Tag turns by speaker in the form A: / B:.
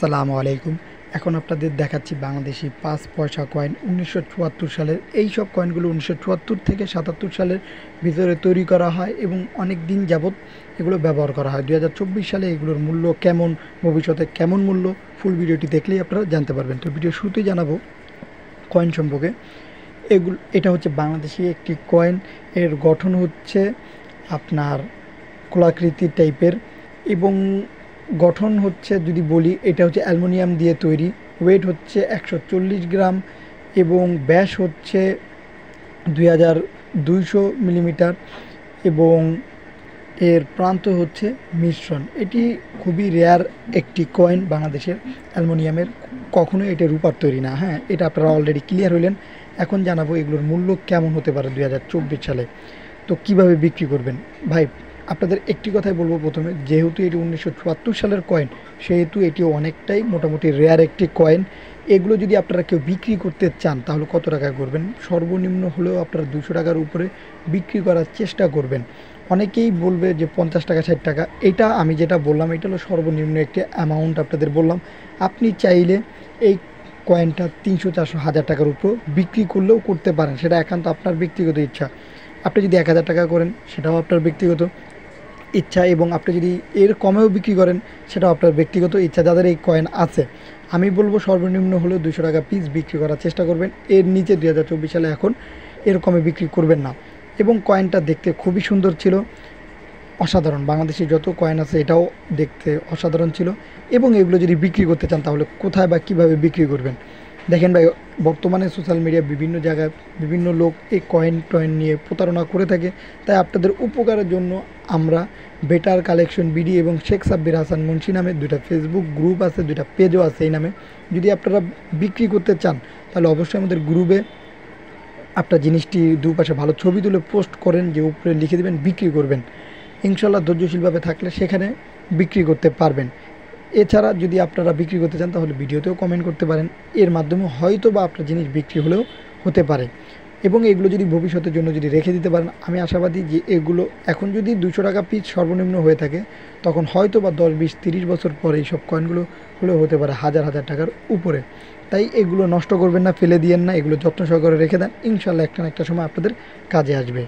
A: আসসালামু আলাইকুম। এখন আপনাদের দেখাচ্ছি বাংলাদেশি ৫ পয়সা কয়েন ১৯৭৪ সালের। এই সব কয়েনগুলো ১৯৭৪ থেকে ৭৭ সালের ভিতরে তৈরি করা হয় এবং অনেক দিন যাবৎ এগুলো ব্যবহার করা হয়। ২০২৪ সালে এগুলোর মূল্য কেমন, ভবিষ্যতে কেমন মূল্য, ফুল ভিডিওটি দেখলেই আপনারা জানতে পারবেন। তো ভিডিও শুরুতেই জানাবো কয়েন সম্পর্কে। এটা হচ্ছে বাংলাদেশি একটি কয়েন। এর গঠন হচ্ছে আপনার গোলাকৃতি টাইপের এবং গঠন হচ্ছে, যদি বলি, এটা হচ্ছে অ্যালুমিনিয়াম দিয়ে তৈরি। ওয়েট হচ্ছে ১৪০ গ্রাম এবং ব্যাস হচ্ছে ২২০০ মিলিমিটার এবং এর প্রান্ত হচ্ছে মিশ্রণ। এটি খুবই রেয়ার একটি কয়েন বাংলাদেশের অ্যালুমিনিয়ামের। কখনোই এটা রূপার তৈরি না। হ্যাঁ, এটা আপনারা অলরেডি ক্লিয়ার হলেন। এখন জানাবো এগুলোর মূল্য কেমন হতে পারে ২০২৪ সালে। তো কিভাবে বিক্রি করবেন ভাই, আপনাদের একটি কথাই বলবো প্রথমে, যেহেতু এটি ১৯৭৪ সালের কয়েন, সেহেতু এটি অনেকটাই মোটামুটি রেয়ার একটি কয়েন। এগুলো যদি আপনারা কেউ বিক্রি করতে চান তাহলে কত টাকা করবেন? সর্বনিম্ন হলেও আপনারা ২০০ টাকার উপরে বিক্রি করার চেষ্টা করবেন। অনেকেই বলবে যে ৫০ টাকা ৬০ টাকা। এটা আমি যেটা বললাম এটা হলো সর্বনিম্ন একটি অ্যামাউন্ট আপনাদের বললাম। আপনি চাইলে এই কয়েনটা ৩০০, ৪০০, ১০০০ টাকার উপর বিক্রি করলেও করতে পারেন। সেটা একান্ত আপনার ব্যক্তিগত ইচ্ছা। আপনি যদি ১০০০ টাকা করেন সেটাও আপনার ব্যক্তিগত ইচ্ছা, এবং আপনি যদি এর কমেও বিক্রি করেন সেটাও আপনার ব্যক্তিগত ইচ্ছা। যাদের এই কয়েন আছে, আমি বলবো সর্বনিম্ন হলেও ২০০ টাকা পিস বিক্রি করার চেষ্টা করবেন। এর নিচে ২০২৪ সালে এখন এর কমে বিক্রি করবেন না। এবং কয়েনটা দেখতে খুবই সুন্দর ছিল, অসাধারণ। বাংলাদেশি যত কয়েন আছে এটাও দেখতে অসাধারণ ছিল। এবং এগুলো যদি বিক্রি করতে চান তাহলে কোথায় বা কীভাবে বিক্রি করবেন? দেখেন ভাই, বর্তমানে সোশ্যাল মিডিয়া বিভিন্ন জায়গায় বিভিন্ন লোক এই কয়েন নিয়ে প্রতারণা করে থাকে। তাই আপনাদের উপকারের জন্য আমরা বেটার কালেকশন বিডি এবং শেখ সাব্বির হাসান মুন্সি নামে দুইটা ফেসবুক গ্রুপ আছে, দুইটা পেজও আছে এই নামে। যদি আপনারা বিক্রি করতে চান তাহলে অবশ্যই আমাদের গ্রুপে আপনার জিনিসটি দুপাশে ভালো ছবি তুলে পোস্ট করেন, যে উপরে লিখে দেবেন বিক্রি করবেন। ইনশাল্লাহ ধৈর্যশীলভাবে থাকলে সেখানে বিক্রি করতে পারবেন। এছাড়া যদি আপনারা বিক্রি করতে চান তাহলে ভিডিওতেও কমেন্ট করতে পারেন। এর মাধ্যমে হয়তো বা আপনার জিনিস বিক্রি হলেও হতে পারে। এবং এগুলো যদি ভবিষ্যতের জন্য যদি রেখে দিতে পারেন, আমি আশাবাদী যে এগুলো এখন যদি ২০০ টাকা পিস সর্বনিম্ন হয়ে থাকে, তখন হয়তো বা ১০, ২০, ৩০ বছর পরে এই সব কয়েনগুলো হলেও হতে পারে হাজার হাজার টাকার উপরে। তাই এগুলো নষ্ট করবেন না, ফেলে দিয়েন না, এগুলো যত্ন সহকারে রেখে দেন। ইনশাল্লাহ একটা না একটা সময় আপনাদের কাজে আসবে।